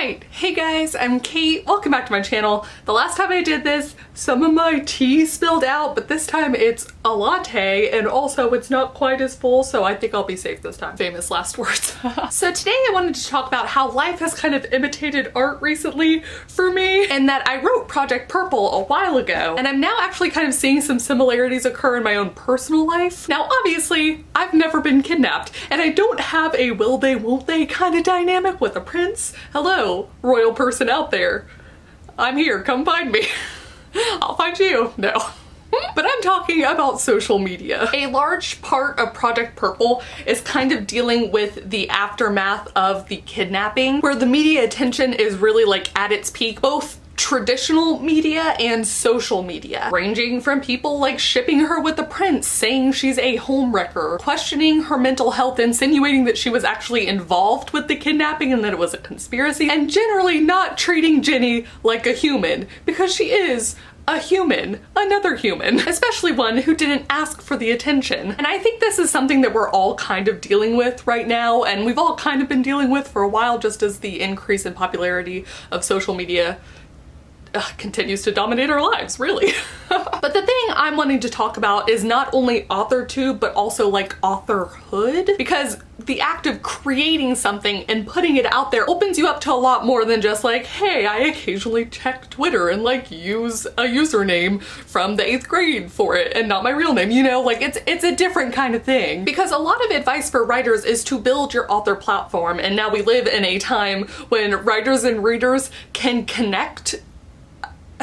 Alright, hey guys, I'm Kate. Welcome back to my channel. The last time I did this, some of my tea spilled out, but this time it's a latte and also it's not quite as full, so I think I'll be safe this time. Famous last words. So today I wanted to talk about how life has kind of imitated art recently for me, and that I wrote Project Purple a while ago, and I'm now actually kind of seeing some similarities occur in my own personal life. Now obviously, I've never been kidnapped, and I don't have a will they won't they kind of dynamic with a prince. Hello, royal person out there. I'm here, come find me. I'll find you. No. But I'm talking about social media. A large part of Project Purple is kind of dealing with the aftermath of the kidnapping, where the media attention is really like at its peak, both traditional media and social media, ranging from people like shipping her with the prince, saying she's a homewrecker, questioning her mental health, insinuating that she was actually involved with the kidnapping and that it was a conspiracy, and generally not treating Jenny like a human, because she is a human, another human, especially one who didn't ask for the attention. And I think this is something that we're all kind of dealing with right now, and we've all kind of been dealing with for a while, just as the increase in popularity of social media continues to dominate our lives, really. But the thing I'm wanting to talk about is not only authortube, but also like authorhood, because the act of creating something and putting it out there opens you up to a lot more than just like, hey, I occasionally check Twitter and like use a username from the 8th grade for it and not my real name, you know, like it's a different kind of thing. Because a lot of advice for writers is to build your author platform, and now we live in a time when writers and readers can connect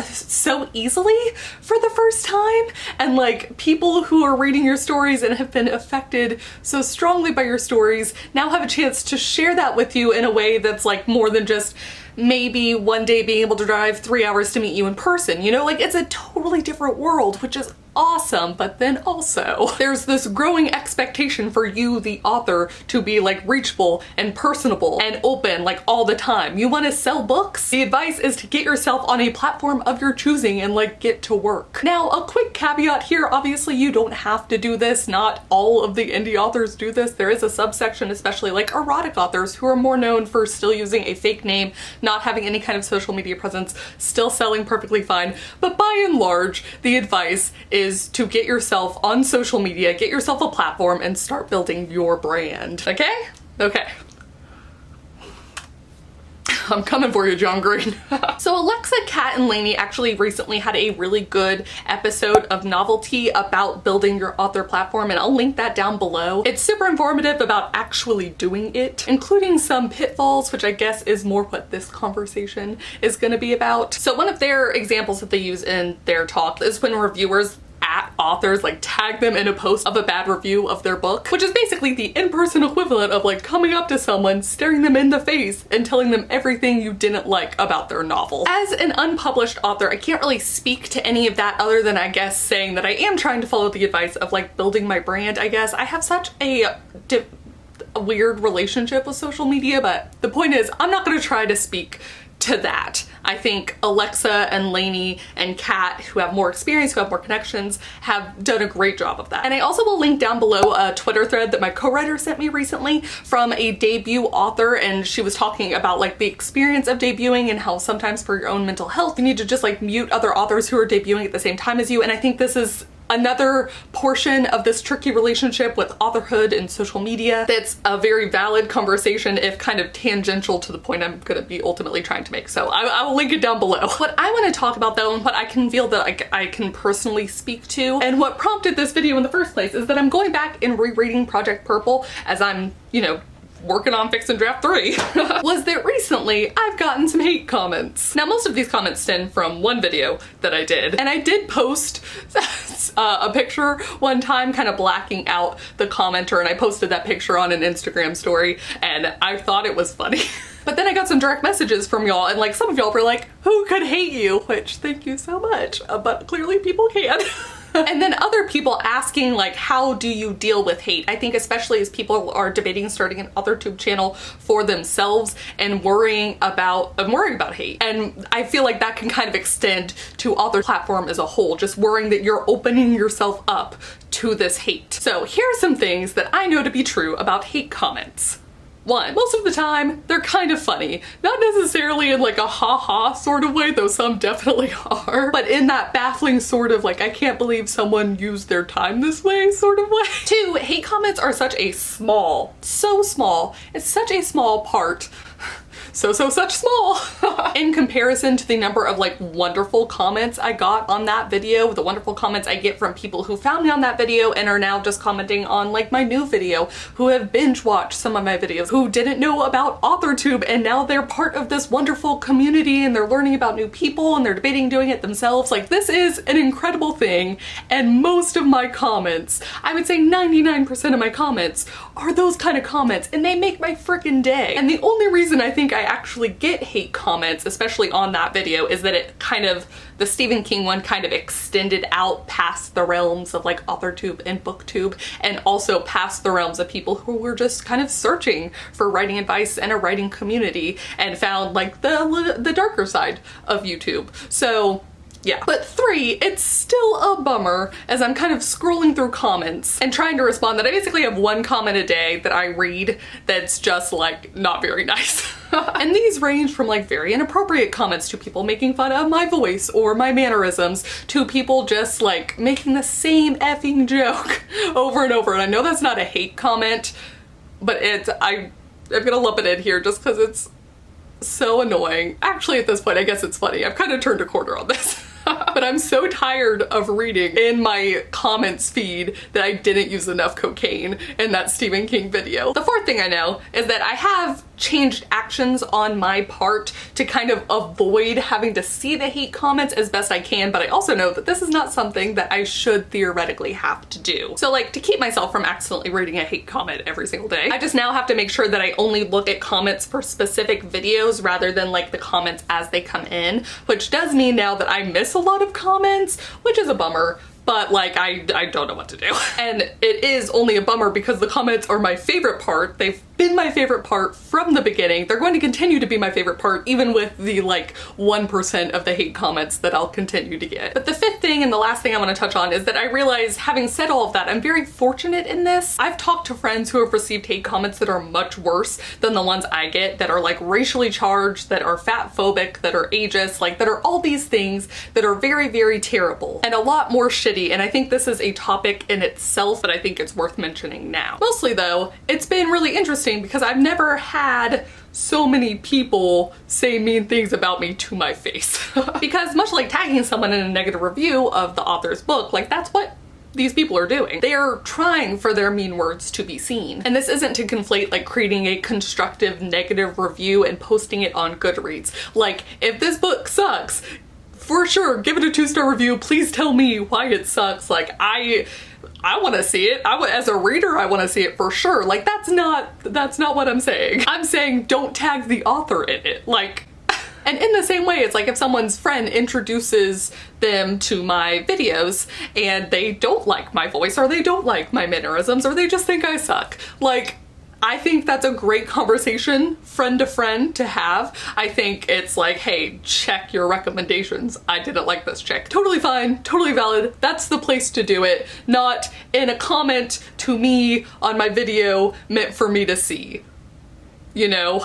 so easily for the first time, and like people who are reading your stories and have been affected so strongly by your stories now have a chance to share that with you in a way that's like more than just maybe one day being able to drive 3 hours to meet you in person, you know, like it's a totally different world, which is awesome. But then also there's this growing expectation for you, the author, to be like reachable and personable and open like all the time. You want to sell books? The advice is to get yourself on a platform of your choosing and like get to work. Now, a quick caveat here, obviously you don't have to do this. Not all of the indie authors do this. There is a subsection, especially like erotic authors, who are more known for still using a fake name, not having any kind of social media presence, still selling perfectly fine. But by and large, the advice is to get yourself on social media, get yourself a platform, and start building your brand. Okay? Okay. I'm coming for you, John Green. So Alexa, Kat, and Lainey actually recently had a really good episode of Novelty about building your author platform, and I'll link that down below. It's super informative about actually doing it, including some pitfalls, which I guess is more what this conversation is gonna be about. So one of their examples that they use in their talk is when reviewers at authors like tag them in a post of a bad review of their book, which is basically the in-person equivalent of like coming up to someone, staring them in the face, and telling them everything you didn't like about their novel. As an unpublished author, I can't really speak to any of that other than I guess saying that I am trying to follow the advice of like building my brand, I guess. I have such a weird relationship with social media, but the point is I'm not gonna try to speak to that. I think Alexa and Lainey and Kat, who have more experience, who have more connections, have done a great job of that. And I also will link down below a Twitter thread that my co-writer sent me recently from a debut author, and she was talking about like the experience of debuting and how sometimes for your own mental health you need to just like mute other authors who are debuting at the same time as you. And I think this is another portion of this tricky relationship with authorhood and social media that's a very valid conversation, if kind of tangential to the point I'm gonna be ultimately trying to make. So I will link it down below. What I want to talk about though, and what I can feel that I can personally speak to, and what prompted this video in the first place, is that I'm going back and rereading Project Purple as I'm, you know, working on fixing draft 3, was that recently I've gotten some hate comments. Now most of these comments stem from one video that I did, and I did post a picture one time kind of blacking out the commenter, and I posted that picture on an Instagram story, and I thought it was funny. But then I got some direct messages from y'all, and like some of y'all were like, who could hate you? Which, thank you so much, but clearly people can. And then other people asking like, how do you deal with hate? I think especially as people are debating starting an authortube channel for themselves and worrying about hate. And I feel like that can kind of extend to author platform as a whole, just worrying that you're opening yourself up to this hate. So here are some things that I know to be true about hate comments. One, most of the time, they're kind of funny. Not necessarily in like a ha-ha sort of way, though some definitely are, but in that baffling sort of like, I can't believe someone used their time this way sort of way. Two, hate comments are such a small, so small, it's such a small part, such small in comparison to the number of like wonderful comments I got on that video, the wonderful comments I get from people who found me on that video and are now just commenting on like my new video, who have binge watched some of my videos, who didn't know about authortube and now they're part of this wonderful community and they're learning about new people and they're debating doing it themselves. Like, this is an incredible thing, and most of my comments, I would say 99% of my comments, are those kind of comments, and they make my freaking day. And the only reason I think I actually get hate comments, especially on that video, is that it kind of, the Stephen King one kind of extended out past the realms of like authortube and booktube, and also past the realms of people who were just kind of searching for writing advice and a writing community and found like the darker side of YouTube. So yeah. But three, it's still a bummer as I'm kind of scrolling through comments and trying to respond that I basically have one comment a day that I read that's just like not very nice. And these range from like very inappropriate comments to people making fun of my voice or my mannerisms to people just like making the same effing joke over and over. And I know that's not a hate comment, but I'm gonna lump it in here just because it's so annoying. Actually, at this point, I guess it's funny. I've kind of turned a corner on this. But I'm so tired of reading in my comments feed that I didn't use enough cocaine in that Stephen King video. The fourth thing I know is that I have changed actions on my part to kind of avoid having to see the hate comments as best I can, but I also know that this is not something that I should theoretically have to do. So like, to keep myself from accidentally reading a hate comment every single day, I just now have to make sure that I only look at comments for specific videos rather than like the comments as they come in, which does mean now that I miss a lot of comments, which is a bummer. But like, I don't know what to do. And it is only a bummer because the comments are my favorite part. They've been my favorite part from the beginning. They're going to continue to be my favorite part, even with the like 1% of the hate comments that I'll continue to get. But the fifth thing and the last thing I want to touch on is that I realize, having said all of that, I'm very fortunate in this. I've talked to friends who have received hate comments that are much worse than the ones I get, that are like racially charged, that are fat phobic, that are ageist, like that are all these things that are very, very terrible and a lot more shitty. And I think this is a topic in itself, but I think it's worth mentioning now. Mostly though, it's been really interesting because I've never had so many people say mean things about me to my face. Because much like tagging someone in a negative review of the author's book, like that's what these people are doing. They are trying for their mean words to be seen. And this isn't to conflate like creating a constructive negative review and posting it on Goodreads. Like, if this book sucks, for sure, give it a 2-star review. Please tell me why it sucks. Like, I want to see it. As a reader, I want to see it for sure. Like, that's not what I'm saying. I'm saying don't tag the author in it. Like, and in the same way, it's like if someone's friend introduces them to my videos and they don't like my voice or they don't like my mannerisms or they just think I suck. Like, I think that's a great conversation, friend to friend, to have. I think it's like, hey, check your recommendations. I didn't like this chick. Totally fine, totally valid. That's the place to do it, not in a comment to me on my video meant for me to see. You know?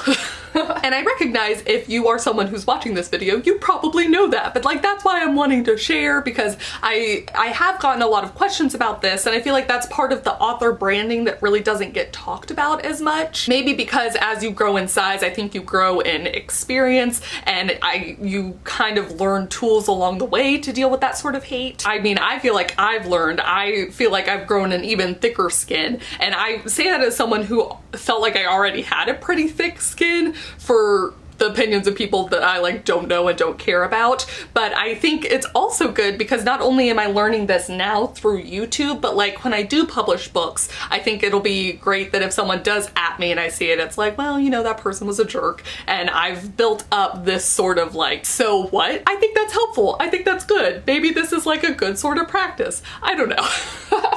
And I recognize if you are someone who's watching this video, you probably know that, but like that's why I'm wanting to share, because I have gotten a lot of questions about this, and I feel like that's part of the author branding that really doesn't get talked about as much. Maybe because as you grow in size, I think you grow in experience, and you kind of learn tools along the way to deal with that sort of hate. I mean, I feel like I feel like I've grown an even thicker skin, and I say that as someone who felt like I already had a pretty thick skin for the opinions of people that I like don't know and don't care about. But I think it's also good because not only am I learning this now through YouTube, but like when I do publish books, I think it'll be great that if someone does at me and I see it, it's like, well, you know, that person was a jerk and I've built up this sort of like, so what? I think that's helpful. I think that's good. Maybe this is like a good sort of practice. I don't know.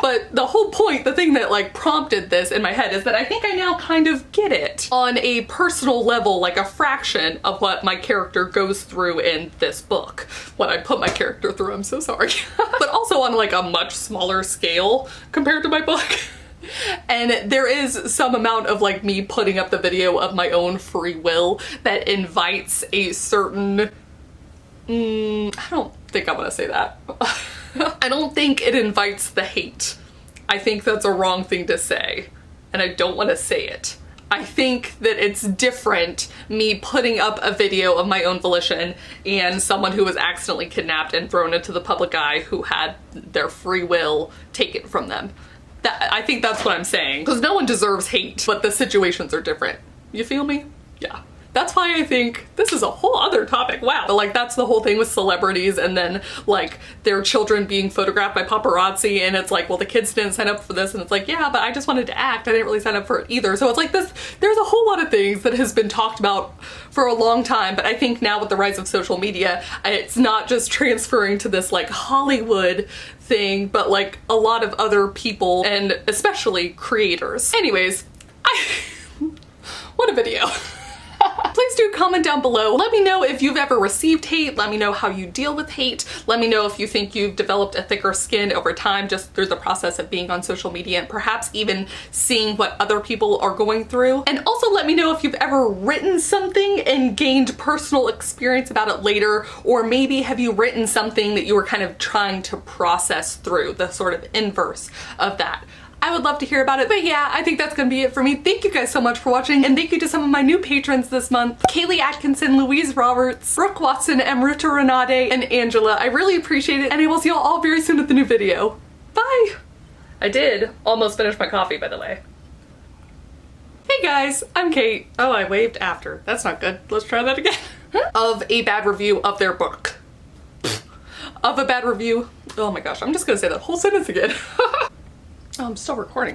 But the whole point, the thing that like prompted this in my head is that I think I now kind of get it on a personal level, like a fraction of what my character goes through in this book. What I put my character through, I'm so sorry. But also on like a much smaller scale compared to my book. And there is some amount of like me putting up the video of my own free will that invites a certain, I don't think I want to say that. I don't think it invites the hate. I think that's a wrong thing to say, and I don't want to say it. I think that it's different me putting up a video of my own volition and someone who was accidentally kidnapped and thrown into the public eye who had their free will taken from them. I think that's what I'm saying. Because no one deserves hate, but the situations are different. You feel me? Yeah. That's why I think this is a whole other topic. Wow. But like that's the whole thing with celebrities and then like their children being photographed by paparazzi, and it's like, well, the kids didn't sign up for this, and it's like, yeah, but I just wanted to act. I didn't really sign up for it either. So it's like this, there's a whole lot of things that has been talked about for a long time, but I think now with the rise of social media, it's not just transferring to this like Hollywood thing, but like a lot of other people and especially creators. Anyways, what a video. Please do comment down below. Let me know if you've ever received hate. Let me know how you deal with hate. Let me know if you think you've developed a thicker skin over time just through the process of being on social media and perhaps even seeing what other people are going through. And also let me know if you've ever written something and gained personal experience about it later, or maybe have you written something that you were kind of trying to process through, the sort of inverse of that. I would love to hear about it. But yeah, I think that's gonna be it for me. Thank you guys so much for watching, and thank you to some of my new patrons this month: Kaylee Atkinson, Louise Roberts, Brooke Watson, Amrita Renate, and Angela. I really appreciate it, and I will see y'all all very soon at the new video. Bye! I did almost finish my coffee, by the way. Hey guys, I'm Kate. Oh, I waved after. That's not good. Let's try that again. Of a bad review of their book. Of a bad review. Oh my gosh, I'm just gonna say that whole sentence again. Oh, I'm still recording.